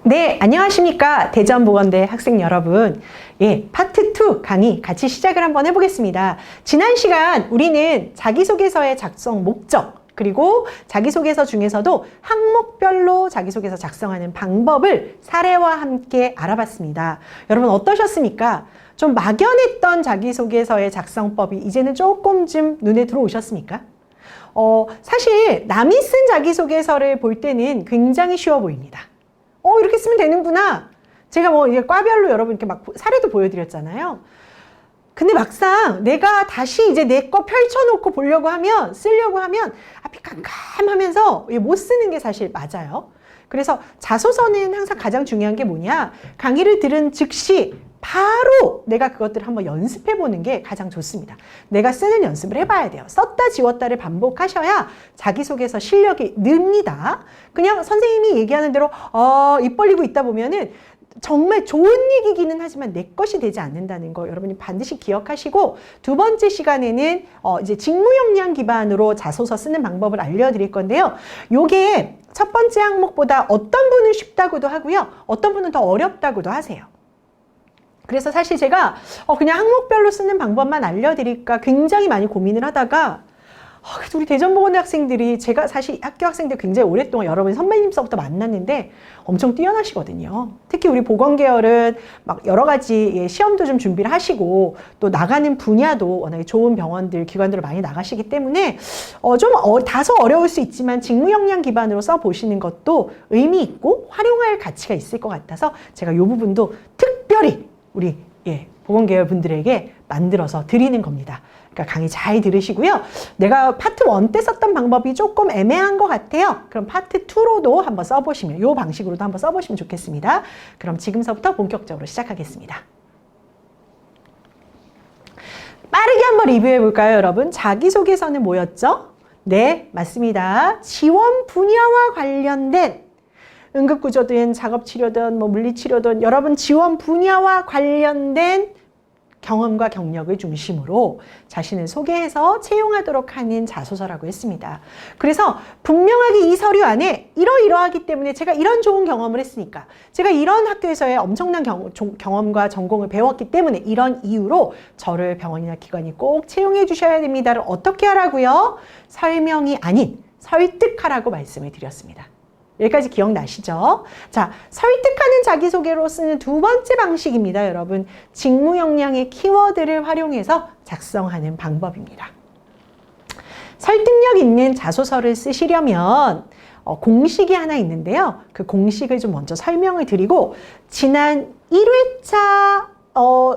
네, 안녕하십니까. 대전보건대 학생 여러분. 파트 2 강의 같이 시작을 한번 해보겠습니다. 지난 시간 우리는 자기소개서의 작성 목적, 그리고 자기소개서 중에서도 항목별로 자기소개서 작성하는 방법을 사례와 함께 알아봤습니다. 여러분 어떠셨습니까? 좀 막연했던 자기소개서의 작성법이 이제는 조금 좀 눈에 들어오셨습니까? 사실 남이 쓴 자기소개서를 볼 때는 굉장히 쉬워 보입니다. 이렇게 쓰면 되는구나. 제가 이제 과별로 여러분 이렇게 막 사례도 보여드렸잖아요. 근데 막상 내가 다시 이제 내 거 펼쳐놓고 쓰려고 하면 앞이 깜깜하면서 못 쓰는 게 사실 맞아요. 그래서 자소서는 항상 가장 중요한 게 뭐냐? 강의를 들은 즉시 바로 내가 그것들을 한번 연습해 보는 게 가장 좋습니다. 내가 쓰는 연습을 해봐야 돼요. 썼다 지웠다를 반복하셔야 자기소개서 실력이 늡니다. 그냥 선생님이 얘기하는 대로 입 벌리고 있다 보면은 정말 좋은 얘기기는 하지만 내 것이 되지 않는다는 거 여러분이 반드시 기억하시고, 두 번째 시간에는 이제 직무 역량 기반으로 자소서 쓰는 방법을 알려드릴 건데요. 요게 첫 번째 항목보다 어떤 분은 쉽다고도 하고요. 어떤 분은 더 어렵다고도 하세요. 그래서 사실 제가 그냥 항목별로 쓰는 방법만 알려드릴까 굉장히 많이 고민을 하다가 그래도 우리 대전보건대 학생들이, 제가 사실 학교 학생들 굉장히 오랫동안 여러분 선배님서부터 만났는데 엄청 뛰어나시거든요. 특히 우리 보건계열은 막 여러 가지 시험도 좀 준비를 하시고 또 나가는 분야도 워낙에 좋은 병원들, 기관들을 많이 나가시기 때문에 좀 다소 어려울 수 있지만 직무 역량 기반으로 써보시는 것도 의미 있고 활용할 가치가 있을 것 같아서 제가 이 부분도 특별히 우리 보건계열 분들에게 만들어서 드리는 겁니다. 그러니까 강의 잘 들으시고요. 내가 파트 1 때 썼던 방법이 조금 애매한 것 같아요. 그럼 파트 2로도 한번 써보시면, 이 방식으로도 한번 써보시면 좋겠습니다. 그럼 지금서부터 본격적으로 시작하겠습니다. 빠르게 한번 리뷰해 볼까요, 여러분? 자기소개서는 뭐였죠? 네, 맞습니다. 지원 분야와 관련된 응급구조든 작업치료든 물리치료든 여러분 지원 분야와 관련된 경험과 경력을 중심으로 자신을 소개해서 채용하도록 하는 자소서라고 했습니다. 그래서 분명하게 이 서류 안에 이러이러하기 때문에 제가 이런 좋은 경험을 했으니까, 제가 이런 학교에서의 엄청난 경험과 전공을 배웠기 때문에 이런 이유로 저를 병원이나 기관이 꼭 채용해 주셔야 됩니다를 어떻게 하라고요? 설명이 아닌 설득하라고 말씀을 드렸습니다. 여기까지 기억나시죠? 자, 설득하는 자기소개로 쓰는 두 번째 방식입니다, 여러분. 직무 역량의 키워드를 활용해서 작성하는 방법입니다. 설득력 있는 자소서를 쓰시려면 공식이 하나 있는데요. 그 공식을 좀 먼저 설명을 드리고, 지난 1회차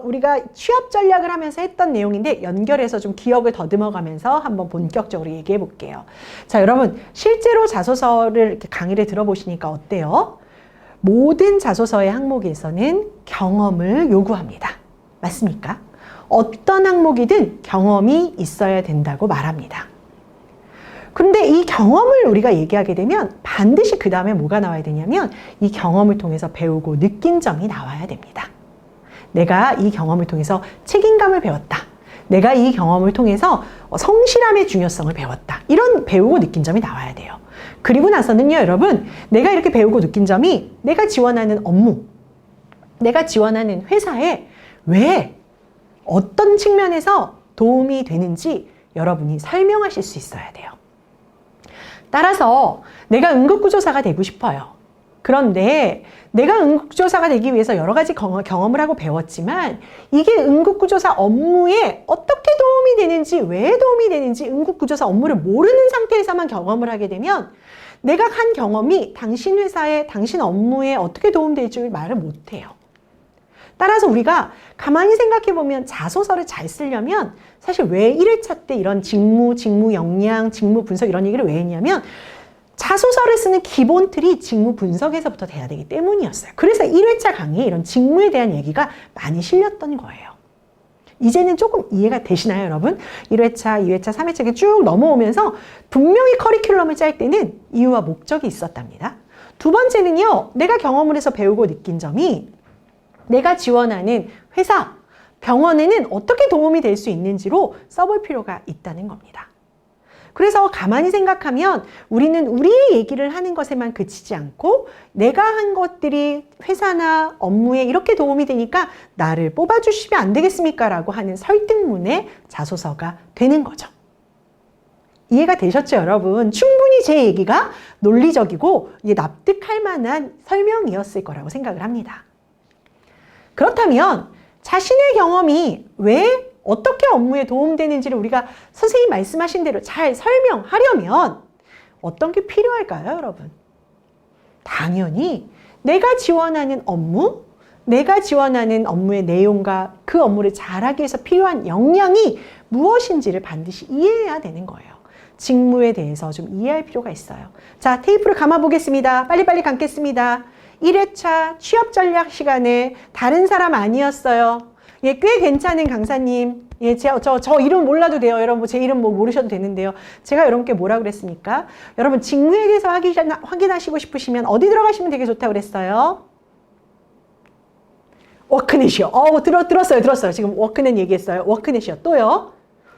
우리가 취업 전략을 하면서 했던 내용인데 연결해서 좀 기억을 더듬어가면서 한번 본격적으로 얘기해 볼게요. 자, 여러분 실제로 자소서를 이렇게 강의를 들어보시니까 어때요? 모든 자소서의 항목에서는 경험을 요구합니다. 맞습니까? 어떤 항목이든 경험이 있어야 된다고 말합니다. 근데 이 경험을 우리가 얘기하게 되면 반드시 그 다음에 뭐가 나와야 되냐면 이 경험을 통해서 배우고 느낀 점이 나와야 됩니다. 내가 이 경험을 통해서 책임감을 배웠다. 내가 이 경험을 통해서 성실함의 중요성을 배웠다. 이런 배우고 느낀 점이 나와야 돼요. 그리고 나서는요, 여러분, 내가 이렇게 배우고 느낀 점이 내가 지원하는 업무, 내가 지원하는 회사에 왜, 어떤 측면에서 도움이 되는지 여러분이 설명하실 수 있어야 돼요. 따라서 내가 응급구조사가 되고 싶어요. 그런데 내가 응급구조사가 되기 위해서 여러 가지 경험을 하고 배웠지만 이게 응급구조사 업무에 어떻게 도움이 되는지, 왜 도움이 되는지 응급구조사 업무를 모르는 상태에서만 경험을 하게 되면 내가 한 경험이 당신 회사에, 당신 업무에 어떻게 도움될지 말을 못해요. 따라서 우리가 가만히 생각해보면 자소서를 잘 쓰려면 사실 왜 1회차 때 이런 직무 역량, 직무 분석 이런 얘기를 왜 했냐면 자소서를 쓰는 기본 틀이 직무 분석에서부터 돼야 되기 때문이었어요. 그래서 1회차 강의에 이런 직무에 대한 얘기가 많이 실렸던 거예요. 이제는 조금 이해가 되시나요, 여러분? 1회차, 2회차, 3회차 이렇게 쭉 넘어오면서 분명히 커리큘럼을 짤 때는 이유와 목적이 있었답니다. 두 번째는요, 내가 경험을 해서 배우고 느낀 점이 내가 지원하는 회사, 병원에는 어떻게 도움이 될 수 있는지로 써볼 필요가 있다는 겁니다. 그래서 가만히 생각하면 우리는 우리의 얘기를 하는 것에만 그치지 않고 내가 한 것들이 회사나 업무에 이렇게 도움이 되니까 나를 뽑아주시면 안 되겠습니까? 라고 하는 설득문의 자소서가 되는 거죠. 이해가 되셨죠, 여러분? 충분히 제 얘기가 논리적이고 납득할 만한 설명이었을 거라고 생각을 합니다. 그렇다면 자신의 경험이 왜 어떻게 업무에 도움되는지를 우리가 선생님 말씀하신 대로 잘 설명하려면 어떤 게 필요할까요, 여러분? 당연히 내가 지원하는 업무, 내가 지원하는 업무의 내용과 그 업무를 잘하기 위해서 필요한 역량이 무엇인지를 반드시 이해해야 되는 거예요. 직무에 대해서 좀 이해할 필요가 있어요. 자, 테이프를 감아보겠습니다. 빨리빨리 감겠습니다. 1회차 취업 전략 시간에 다른 사람 아니었어요. 예, 꽤 괜찮은 강사님. 예, 저 이름 몰라도 돼요. 여러분, 제 이름 모르셔도 되는데요. 제가 여러분께 뭐라 그랬습니까? 여러분, 직무에 대해서 확인하시고 싶으시면 어디 들어가시면 되게 좋다고 그랬어요? 워크넷이요. 들었어요. 지금 워크넷 얘기했어요. 워크넷이요. 또요?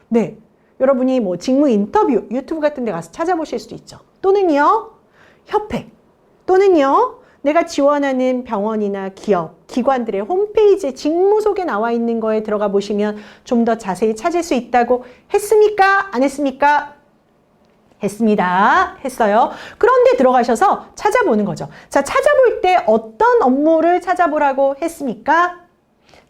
네. 여러분이 뭐 직무 인터뷰, 유튜브 같은 데 가서 찾아보실 수도 있죠. 또는요, 협회. 또는요, 내가 지원하는 병원이나 기업, 기관들의 홈페이지에 직무 속에 나와 있는 거에 들어가 보시면 좀 더 자세히 찾을 수 있다고 했습니까? 안 했습니까? 했습니다. 했어요. 그런데 들어가셔서 찾아보는 거죠. 자, 찾아볼 때 어떤 업무를 찾아보라고 했습니까?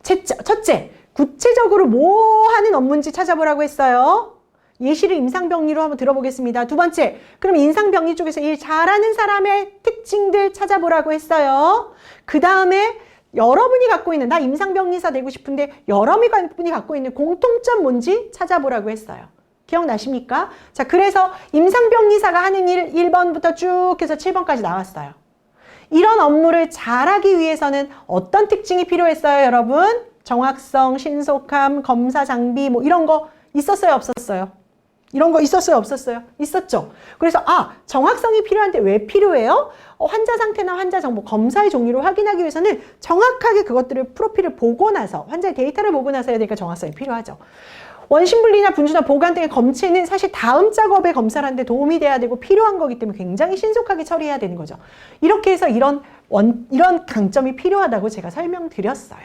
첫째, 구체적으로 뭐 하는 업무인지 찾아보라고 했어요. 예시를 임상병리로 한번 들어보겠습니다. 두 번째, 그럼 임상병리 쪽에서 일 잘하는 사람의 특징들 찾아보라고 했어요. 그 다음에 여러분이 갖고 있는, 나 임상병리사 되고 싶은데 여러분이 갖고 있는 공통점 뭔지 찾아보라고 했어요. 기억나십니까? 자, 그래서 임상병리사가 하는 일 1번부터 쭉 해서 7번까지 나왔어요. 이런 업무를 잘하기 위해서는 어떤 특징이 필요했어요, 여러분? 정확성, 신속함, 검사 장비 뭐 이런 거 있었어요, 없었어요? 이런 거 있었어요, 없었어요? 있었죠. 그래서 정확성이 필요한데 왜 필요해요? 환자 상태나 환자 정보, 검사의 종류를 확인하기 위해서는 정확하게 그것들을 프로필을 보고 나서, 환자의 데이터를 보고 나서 해야 되니까 정확성이 필요하죠. 원심분리나 분주나 보관 등의 검체는 사실 다음 작업에 검사를 하는데 도움이 돼야 되고 필요한 거기 때문에 굉장히 신속하게 처리해야 되는 거죠. 이렇게 해서 이런 강점이 필요하다고 제가 설명드렸어요.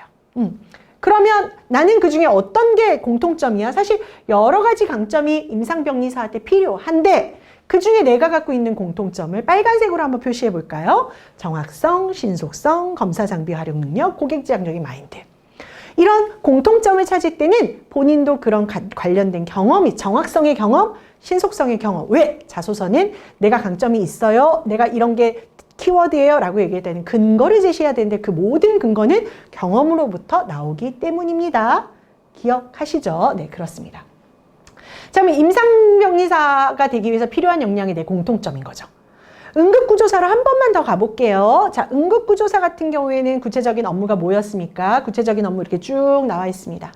그러면 나는 그중에 어떤 게 공통점이야? 사실 여러 가지 강점이 임상병리사한테 필요한데 그중에 내가 갖고 있는 공통점을 빨간색으로 한번 표시해 볼까요? 정확성, 신속성, 검사 장비 활용 능력, 고객 지향적인 마인드. 이런 공통점을 찾을 때는 본인도 그런 관련된 경험이, 정확성의 경험, 신속성의 경험. 왜? 자소서는 내가 강점이 있어요. 내가 이런 게 키워드예요 라고 얘기할 때는 근거를 제시해야 되는데 그 모든 근거는 경험으로부터 나오기 때문입니다. 기억하시죠? 네, 그렇습니다. 자, 그럼 임상병리사가 되기 위해서 필요한 역량이 내 공통점인 거죠. 응급구조사로 한 번만 더 가볼게요. 자, 응급구조사 같은 경우에는 구체적인 업무가 뭐였습니까? 구체적인 업무 이렇게 쭉 나와 있습니다.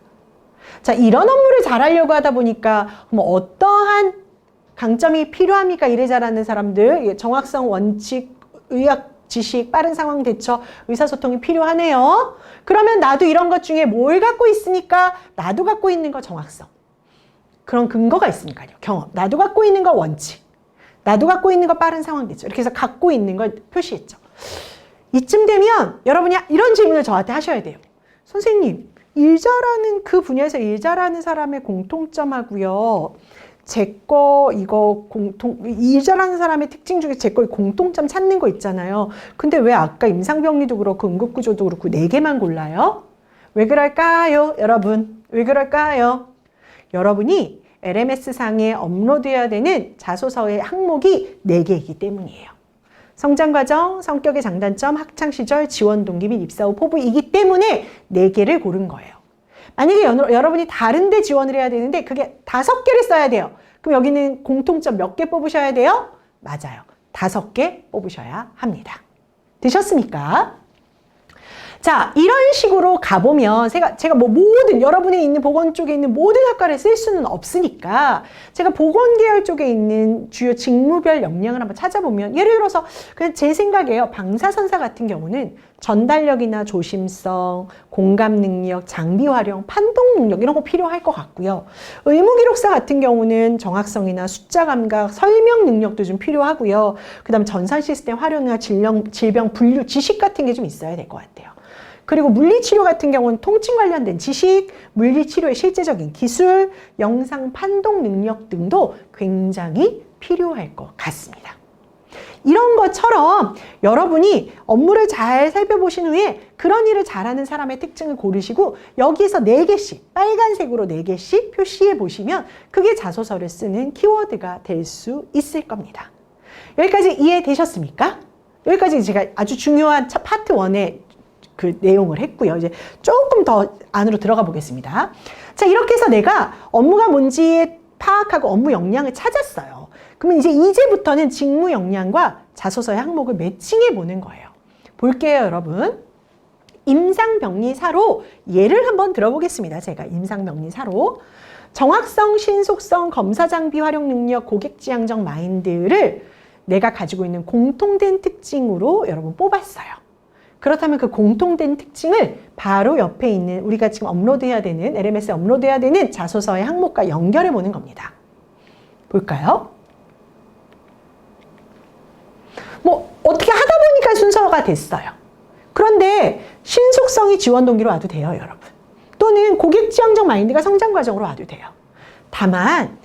자, 이런 업무를 잘하려고 하다 보니까 뭐 어떠한 강점이 필요합니까? 일을 잘하는 사람들, 정확성, 원칙, 의학 지식, 빠른 상황 대처, 의사소통이 필요하네요. 그러면 나도 이런 것 중에 뭘 갖고 있으니까 나도 갖고 있는 거 정확성. 그런 근거가 있으니까요. 경험. 나도 갖고 있는 거 원칙. 나도 갖고 있는 거 빠른 상황 대처. 이렇게 해서 갖고 있는 걸 표시했죠. 이쯤 되면 여러분이 이런 질문을 저한테 하셔야 돼요. 선생님, 일 잘하는 그 분야에서 일 잘하는 사람의 공통점하고요. 일 잘하는 사람의 특징 중에 제 거 공통점 찾는 거 있잖아요. 근데 왜 아까 임상병리도 그렇고 응급구조도 그렇고 4개만 골라요? 왜 그럴까요? 여러분, 왜 그럴까요? 여러분이 LMS상에 업로드해야 되는 자소서의 항목이 4개이기 때문이에요. 성장과정, 성격의 장단점, 학창시절, 지원 동기 및 입사 후 포부이기 때문에 4개를 고른 거예요. 만약에 여러분이 다른 데 지원을 해야 되는데 그게 5개를 써야 돼요. 그럼 여기는 공통점 몇 개 뽑으셔야 돼요? 맞아요. 5개 뽑으셔야 합니다. 되셨습니까? 자, 이런 식으로 가보면 제가 뭐 모든 여러분이 있는 보건 쪽에 있는 모든 학과를 쓸 수는 없으니까 제가 보건 계열 쪽에 있는 주요 직무별 역량을 한번 찾아보면 예를 들어서 그냥 제 생각에요. 방사선사 같은 경우는 전달력이나 조심성, 공감 능력, 장비 활용, 판독 능력 이런 거 필요할 것 같고요. 의무기록사 같은 경우는 정확성이나 숫자 감각, 설명 능력도 좀 필요하고요. 그다음 전산 시스템 활용이나 질병 분류 지식 같은 게 좀 있어야 될 것 같아요. 그리고 물리치료 같은 경우는 통증 관련된 지식, 물리치료의 실제적인 기술, 영상 판독 능력 등도 굉장히 필요할 것 같습니다. 이런 것처럼 여러분이 업무를 잘 살펴보신 후에 그런 일을 잘하는 사람의 특징을 고르시고 여기에서 4개씩, 빨간색으로 4개씩 표시해 보시면 그게 자소서를 쓰는 키워드가 될 수 있을 겁니다. 여기까지 이해되셨습니까? 여기까지 제가 아주 중요한 파트 1의 그 내용을 했고요. 이제 조금 더 안으로 들어가 보겠습니다. 자, 이렇게 해서 내가 업무가 뭔지 파악하고 업무 역량을 찾았어요. 그러면 이제부터는 직무 역량과 자소서의 항목을 매칭해 보는 거예요. 볼게요, 여러분. 임상병리사로 예를 한번 들어보겠습니다. 제가 임상병리사로 정확성, 신속성, 검사 장비 활용 능력, 고객 지향적 마인드를 내가 가지고 있는 공통된 특징으로 여러분 뽑았어요. 그렇다면 그 공통된 특징을 바로 옆에 있는 우리가 지금 업로드해야 되는 LMS에 업로드해야 되는 자소서의 항목과 연결해 보는 겁니다. 볼까요? 뭐 어떻게 하다 보니까 순서가 됐어요. 그런데 신속성이 지원 동기로 와도 돼요, 여러분. 또는 고객 지향적 마인드가 성장 과정으로 와도 돼요. 다만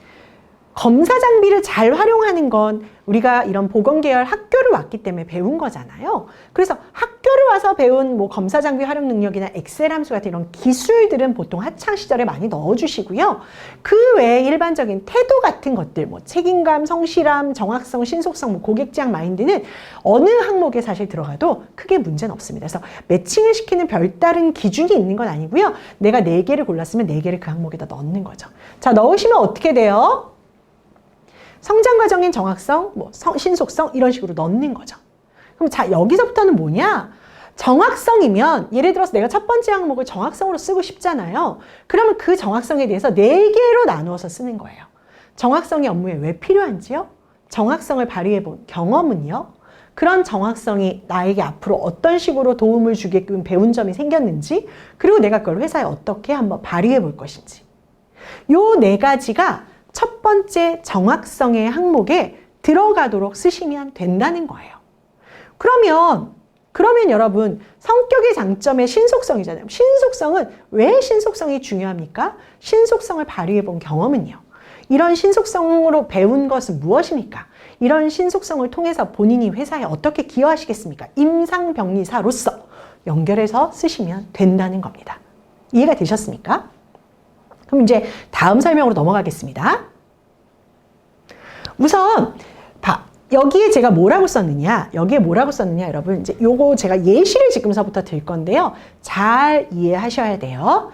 검사 장비를 잘 활용하는 건 우리가 이런 보건 계열 학교를 왔기 때문에 배운 거잖아요. 그래서 학교를 와서 배운 뭐 검사 장비 활용 능력이나 엑셀 함수 같은 이런 기술들은 보통 학창 시절에 많이 넣어주시고요. 그 외에 일반적인 태도 같은 것들, 뭐 책임감, 성실함, 정확성, 신속성, 뭐 고객 지향 마인드는 어느 항목에 사실 들어가도 크게 문제는 없습니다. 그래서 매칭을 시키는 별다른 기준이 있는 건 아니고요. 내가 4개를 골랐으면 4개를 그 항목에다 넣는 거죠. 자, 넣으시면 어떻게 돼요? 성장 과정인 정확성, 뭐 신속성 이런 식으로 넣는 거죠. 그럼 자, 여기서부터는 뭐냐? 정확성이면 예를 들어서 내가 첫 번째 항목을 정확성으로 쓰고 싶잖아요. 그러면 그 정확성에 대해서 4개로 나누어서 쓰는 거예요. 정확성이 업무에 왜 필요한지요? 정확성을 발휘해 본 경험은요? 그런 정확성이 나에게 앞으로 어떤 식으로 도움을 주게끔 배운 점이 생겼는지, 그리고 내가 그걸 회사에 어떻게 한번 발휘해 볼 것인지. 요 4가지가 첫 번째 정확성의 항목에 들어가도록 쓰시면 된다는 거예요. 그러면 여러분 성격의 장점의 신속성이잖아요. 신속성은 왜 신속성이 중요합니까? 신속성을 발휘해 본 경험은요. 이런 신속성으로 배운 것은 무엇입니까? 이런 신속성을 통해서 본인이 회사에 어떻게 기여하시겠습니까? 임상병리사로서 연결해서 쓰시면 된다는 겁니다. 이해가 되셨습니까? 그럼 이제 다음 설명으로 넘어가겠습니다. 우선 여기에 제가 뭐라고 썼느냐, 여러분 이제 요거 제가 예시를 지금서부터 들 건데요. 잘 이해하셔야 돼요.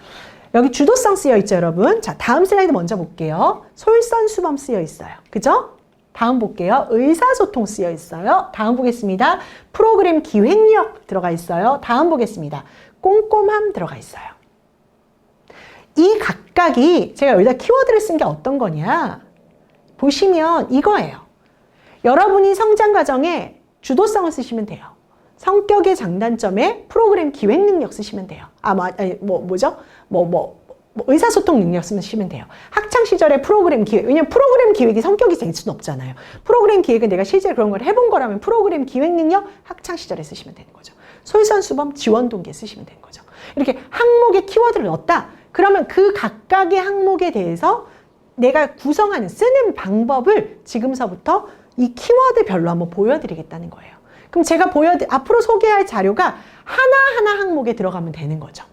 여기 주도성 쓰여 있죠, 여러분. 자, 다음 슬라이드 먼저 볼게요. 솔선수범 쓰여 있어요. 그죠? 다음 볼게요. 의사소통 쓰여 있어요. 다음 보겠습니다. 프로그램 기획력 들어가 있어요. 다음 보겠습니다. 꼼꼼함 들어가 있어요. 이 각각이 제가 여기다 키워드를 쓴 게 어떤 거냐 보시면 이거예요. 여러분이 성장 과정에 주도성을 쓰시면 돼요. 성격의 장단점에 프로그램 기획 능력 쓰시면 돼요. 의사소통 능력 쓰시면 돼요. 학창 시절에 프로그램 기획, 왜냐면 프로그램 기획이 성격이 될 수는 없잖아요. 프로그램 기획은 내가 실제 그런 걸 해본 거라면 프로그램 기획 능력 학창 시절에 쓰시면 되는 거죠. 솔선수범 지원 동기에 쓰시면 되는 거죠. 이렇게 항목에 키워드를 넣었다. 그러면 그 각각의 항목에 대해서 내가 구성하는, 쓰는 방법을 지금서부터 이 키워드별로 한번 보여드리겠다는 거예요. 그럼 제가 앞으로 소개할 자료가 하나하나 항목에 들어가면 되는 거죠.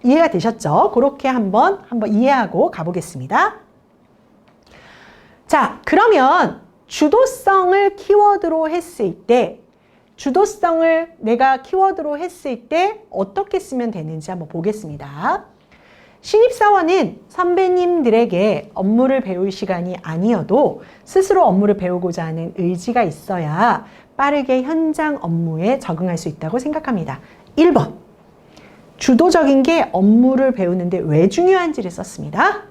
이해가 되셨죠? 그렇게 한번 이해하고 가보겠습니다. 자, 그러면 주도성을 키워드로 했을 때, 주도성을 내가 키워드로 했을 때 어떻게 쓰면 되는지 한번 보겠습니다. 신입사원은 선배님들에게 업무를 배울 시간이 아니어도 스스로 업무를 배우고자 하는 의지가 있어야 빠르게 현장 업무에 적응할 수 있다고 생각합니다. 1번. 주도적인 게 업무를 배우는데 왜 중요한지를 썼습니다.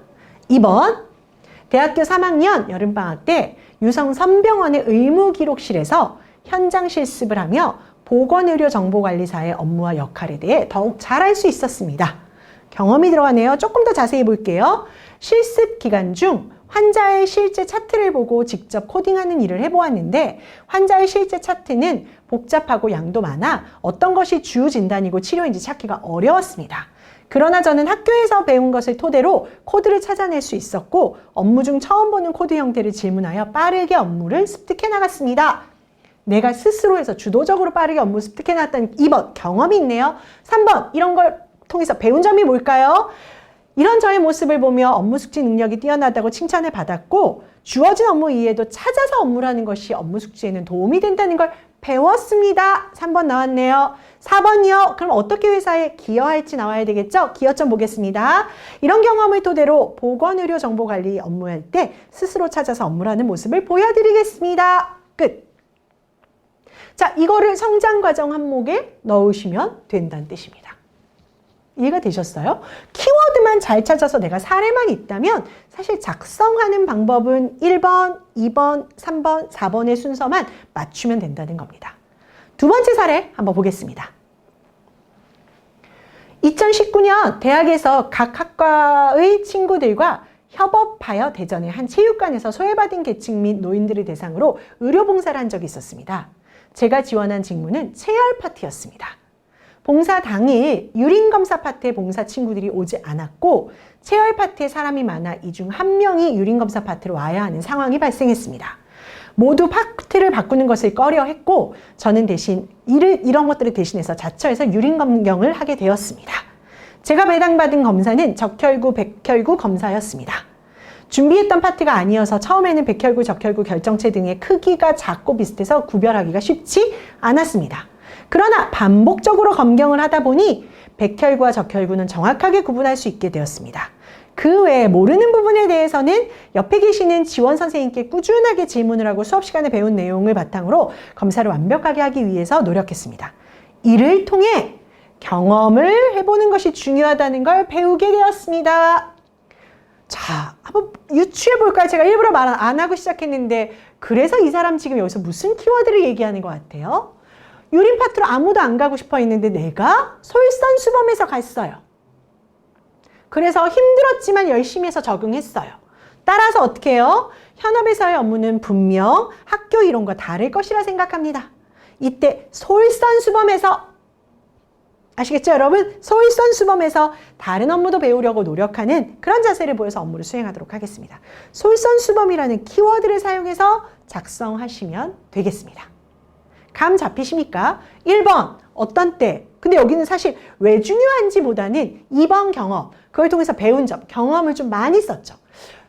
2번. 대학교 3학년 여름방학 때 유성선병원의 의무기록실에서 현장 실습을 하며 보건의료정보관리사의 업무와 역할에 대해 더욱 잘 알 수 있었습니다. 경험이 들어가네요. 조금 더 자세히 볼게요. 실습 기간 중 환자의 실제 차트를 보고 직접 코딩하는 일을 해보았는데 환자의 실제 차트는 복잡하고 양도 많아 어떤 것이 주 진단이고 치료인지 찾기가 어려웠습니다. 그러나 저는 학교에서 배운 것을 토대로 코드를 찾아낼 수 있었고 업무 중 처음 보는 코드 형태를 질문하여 빠르게 업무를 습득해 나갔습니다. 내가 스스로 해서 주도적으로 빠르게 업무 습득해 나갔다는 2번 경험이 있네요. 3번 이런 걸 통해서 배운 점이 뭘까요? 이런 저의 모습을 보며 업무 숙지 능력이 뛰어나다고 칭찬을 받았고 주어진 업무 이외에도 찾아서 업무를 하는 것이 업무 숙지에는 도움이 된다는 걸 배웠습니다. 3번 나왔네요. 4번이요. 그럼 어떻게 회사에 기여할지 나와야 되겠죠? 기여점 보겠습니다. 이런 경험을 토대로 보건의료정보관리 업무할 때 스스로 찾아서 업무를 하는 모습을 보여드리겠습니다. 끝. 자, 이거를 성장과정 항목에 넣으시면 된다는 뜻입니다. 이해가 되셨어요? 키워드만 잘 찾아서 내가 사례만 있다면 사실 작성하는 방법은 1번, 2번, 3번, 4번의 순서만 맞추면 된다는 겁니다. 두 번째 사례 한번 보겠습니다. 2019년 대학에서 각 학과의 친구들과 협업하여 대전의 한 체육관에서 소외받은 계층 및 노인들을 대상으로 의료봉사를 한 적이 있었습니다. 제가 지원한 직무는 체열 파트였습니다. 봉사 당일 유린검사 파트에 봉사 친구들이 오지 않았고 체열 파트에 사람이 많아 이 중 한 명이 유린검사 파트로 와야 하는 상황이 발생했습니다. 모두 파트를 바꾸는 것을 꺼려했고 저는 대신 이런 것들을 대신해서 자처해서 유린검경을 하게 되었습니다. 제가 배당받은 검사는 적혈구, 백혈구 검사였습니다. 준비했던 파트가 아니어서 처음에는 백혈구, 적혈구 결정체 등의 크기가 작고 비슷해서 구별하기가 쉽지 않았습니다. 그러나 반복적으로 검경을 하다 보니 백혈구와 적혈구는 정확하게 구분할 수 있게 되었습니다. 그 외에 모르는 부분에 대해서는 옆에 계시는 지원 선생님께 꾸준하게 질문을 하고 수업 시간에 배운 내용을 바탕으로 검사를 완벽하게 하기 위해서 노력했습니다. 이를 통해 경험을 해보는 것이 중요하다는 걸 배우게 되었습니다. 자, 한번 유추해 볼까요? 제가 일부러 말 안 하고 시작했는데 그래서 이 사람 지금 여기서 무슨 키워드를 얘기하는 것 같아요? 유린 파트로 아무도 안 가고 싶어 했는데 내가 솔선수범해서 갔어요. 그래서 힘들었지만 열심히 해서 적응했어요. 따라서 어떻게 해요? 현업에서의 업무는 분명 학교 이론과 다를 것이라 생각합니다. 이때 솔선수범해서 아시겠죠, 여러분? 솔선수범해서 다른 업무도 배우려고 노력하는 그런 자세를 보여서 업무를 수행하도록 하겠습니다. 솔선수범이라는 키워드를 사용해서 작성하시면 되겠습니다. 감 잡히십니까? 1번 어떤 때? 근데 여기는 사실 왜 중요한지 보다는 2번 경험, 그걸 통해서 배운 점, 경험을 좀 많이 썼죠.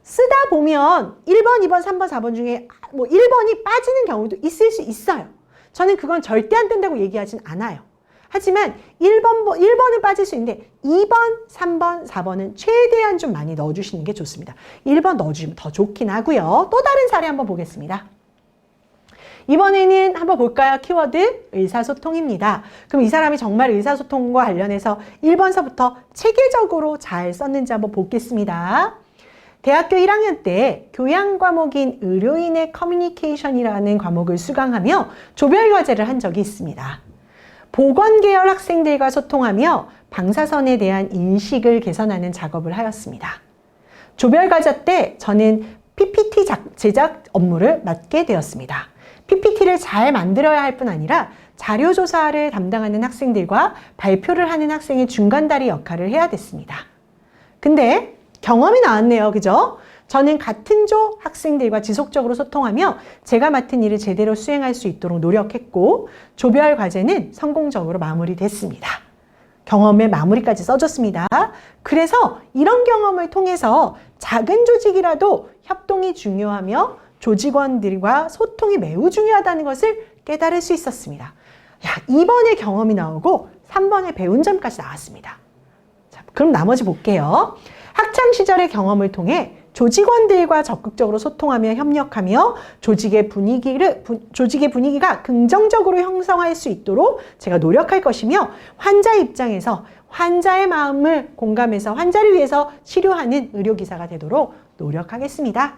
쓰다 보면 1번, 2번, 3번, 4번 중에 뭐 1번이 빠지는 경우도 있을 수 있어요. 저는 그건 절대 안 된다고 얘기하진 않아요. 하지만 1번은 빠질 수 있는데 2번, 3번, 4번은 최대한 좀 많이 넣어주시는 게 좋습니다. 1번 넣어주시면 더 좋긴 하고요. 또 다른 사례 한번 보겠습니다. 이번에는 한번 볼까요? 키워드 의사소통입니다. 그럼 이 사람이 정말 의사소통과 관련해서 1번서부터 체계적으로 잘 썼는지 한번 보겠습니다. 대학교 1학년 때 교양 과목인 의료인의 커뮤니케이션이라는 과목을 수강하며 조별과제를 한 적이 있습니다. 보건계열 학생들과 소통하며 방사선에 대한 인식을 개선하는 작업을 하였습니다. 조별과제 때 저는 PPT 제작 업무를 맡게 되었습니다. PPT를 잘 만들어야 할 뿐 아니라 자료조사를 담당하는 학생들과 발표를 하는 학생의 중간다리 역할을 해야 됐습니다. 근데 경험이 나왔네요. 그죠? 저는 같은 조 학생들과 지속적으로 소통하며 제가 맡은 일을 제대로 수행할 수 있도록 노력했고 조별 과제는 성공적으로 마무리됐습니다. 경험의 마무리까지 써줬습니다. 그래서 이런 경험을 통해서 작은 조직이라도 협동이 중요하며 조직원들과 소통이 매우 중요하다는 것을 깨달을 수 있었습니다. 2번의 경험이 나오고 3번의 배운 점까지 나왔습니다. 자, 그럼 나머지 볼게요. 학창시절의 경험을 통해 조직원들과 적극적으로 소통하며 협력하며 조직의 분위기가 긍정적으로 형성할 수 있도록 제가 노력할 것이며 환자 입장에서 환자의 마음을 공감해서 환자를 위해서 치료하는 의료기사가 되도록 노력하겠습니다.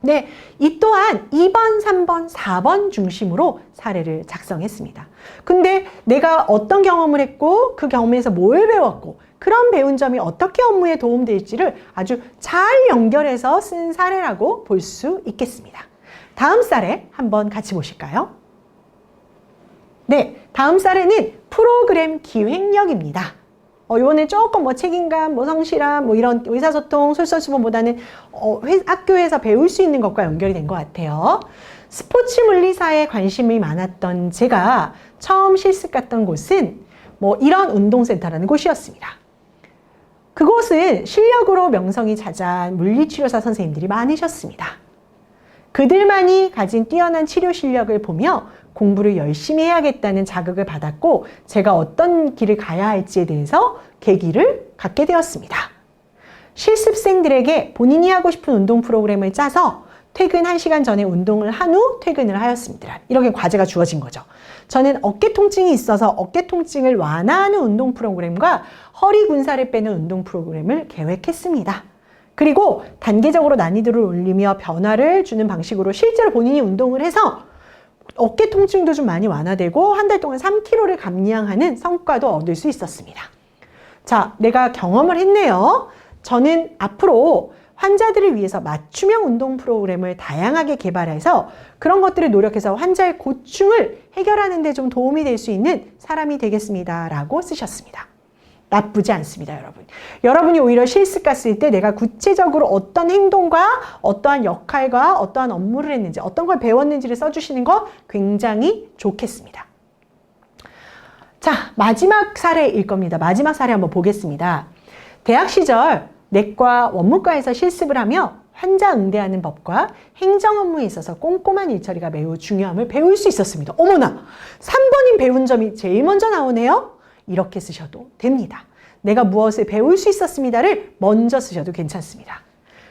네, 이 또한 2번, 3번, 4번 중심으로 사례를 작성했습니다. 근데 내가 어떤 경험을 했고 그 경험에서 뭘 배웠고 그런 배운 점이 어떻게 업무에 도움될지를 아주 잘 연결해서 쓴 사례라고 볼 수 있겠습니다. 다음 사례 한번 같이 보실까요? 네, 다음 사례는 프로그램 기획력입니다. 이번에 조금 책임감, 성실함, 이런 의사소통, 솔선수범보다는 학교에서 배울 수 있는 것과 연결이 된 것 같아요. 스포츠 물리사에 관심이 많았던 제가 처음 실습 갔던 곳은 이런 운동센터라는 곳이었습니다. 그곳은 실력으로 명성이 자자한 물리치료사 선생님들이 많으셨습니다. 그들만이 가진 뛰어난 치료 실력을 보며 공부를 열심히 해야겠다는 자극을 받았고 제가 어떤 길을 가야 할지에 대해서 계기를 갖게 되었습니다. 실습생들에게 본인이 하고 싶은 운동 프로그램을 짜서 퇴근 1시간 전에 운동을 한 후 퇴근을 하였습니다. 이렇게 과제가 주어진 거죠. 저는 어깨 통증이 있어서 어깨 통증을 완화하는 운동 프로그램과 허리 군살을 빼는 운동 프로그램을 계획했습니다. 그리고 단계적으로 난이도를 올리며 변화를 주는 방식으로 실제로 본인이 운동을 해서 어깨 통증도 좀 많이 완화되고 한 달 동안 3kg를 감량하는 성과도 얻을 수 있었습니다. 자, 내가 경험을 했네요. 저는 앞으로 환자들을 위해서 맞춤형 운동 프로그램을 다양하게 개발해서 그런 것들을 노력해서 환자의 고충을 해결하는 데 좀 도움이 될 수 있는 사람이 되겠습니다. 라고 쓰셨습니다. 나쁘지 않습니다, 여러분. 여러분이 오히려 실습 갔을 때 내가 구체적으로 어떤 행동과 어떠한 역할과 어떠한 업무를 했는지, 어떤 걸 배웠는지를 써주시는 거 굉장히 좋겠습니다. 자, 마지막 사례일 겁니다. 마지막 사례 한번 보겠습니다. 대학 시절 내과 원무과에서 실습을 하며 환자 응대하는 법과 행정 업무에 있어서 꼼꼼한 일처리가 매우 중요함을 배울 수 있었습니다. 어머나! 3번인 배운 점이 제일 먼저 나오네요. 이렇게 쓰셔도 됩니다. 내가 무엇을 배울 수 있었습니다를 먼저 쓰셔도 괜찮습니다.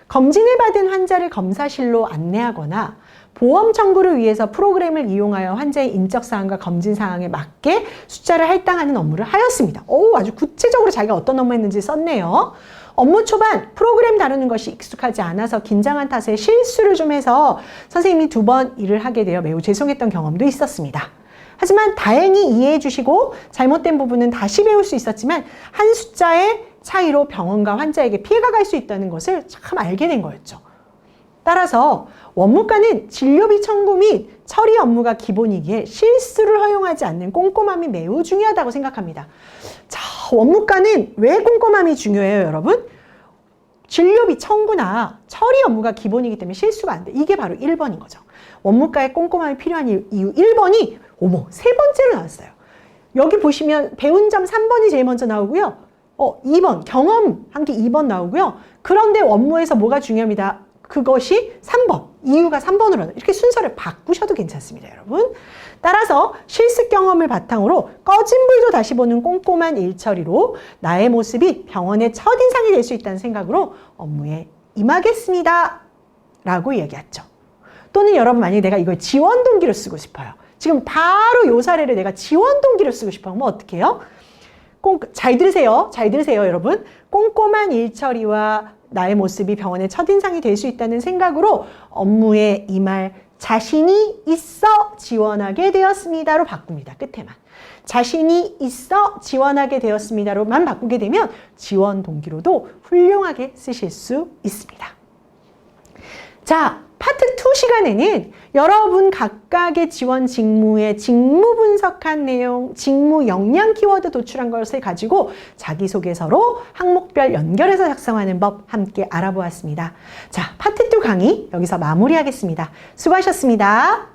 검진을 받은 환자를 검사실로 안내하거나 보험 청구를 위해서 프로그램을 이용하여 환자의 인적 사항과 검진 사항에 맞게 숫자를 할당하는 업무를 하였습니다. 아주 구체적으로 자기가 어떤 업무 했는지 썼네요. 업무 초반 프로그램 다루는 것이 익숙하지 않아서 긴장한 탓에 실수를 좀 해서 선생님이 2번 일을 하게 되어 매우 죄송했던 경험도 있었습니다. 하지만 다행히 이해해 주시고 잘못된 부분은 다시 배울 수 있었지만 한 숫자의 차이로 병원과 환자에게 피해가 갈 수 있다는 것을 참 알게 된 거였죠. 따라서 원무과는 진료비 청구 및 처리 업무가 기본이기에 실수를 허용하지 않는 꼼꼼함이 매우 중요하다고 생각합니다. 자, 원무과는 왜 꼼꼼함이 중요해요, 여러분? 진료비 청구나 처리 업무가 기본이기 때문에 실수가 안 돼. 이게 바로 1번인 거죠. 원무과에 꼼꼼함이 필요한 이유 1번이 세 번째로 나왔어요. 여기 보시면 배운 점 3번이 제일 먼저 나오고요. 2번 경험한 게 2번 나오고요. 그런데 원무에서 뭐가 중요합니다. 그것이 3번, 이유가 3번으로 나와요. 이렇게 순서를 바꾸셔도 괜찮습니다, 여러분. 따라서 실습 경험을 바탕으로 꺼진 불도 다시 보는 꼼꼼한 일처리로 나의 모습이 병원의 첫인상이 될 수 있다는 생각으로 업무에 임하겠습니다. 라고 이야기했죠. 또는 여러분 만약에 내가 이걸 지원 동기로 쓰고 싶어요. 지금 바로 이 사례를 내가 지원 동기로 쓰고 싶어요. 뭐 어떻게 해요? 잘 들으세요. 잘 들으세요, 여러분. 꼼꼼한 일처리와 나의 모습이 병원의 첫인상이 될 수 있다는 생각으로 업무에 임할 자신이 있어 지원하게 되었습니다로 바꿉니다. 끝에만. 자신이 있어 지원하게 되었습니다로만 바꾸게 되면 지원 동기로도 훌륭하게 쓰실 수 있습니다. 자, 파트 2 시간에는 여러분 각각의 지원 직무의 직무 분석한 내용, 직무 역량 키워드 도출한 것을 가지고 자기소개서로 항목별 연결해서 작성하는 법 함께 알아보았습니다. 자, 파트 2 강의 여기서 마무리하겠습니다. 수고하셨습니다.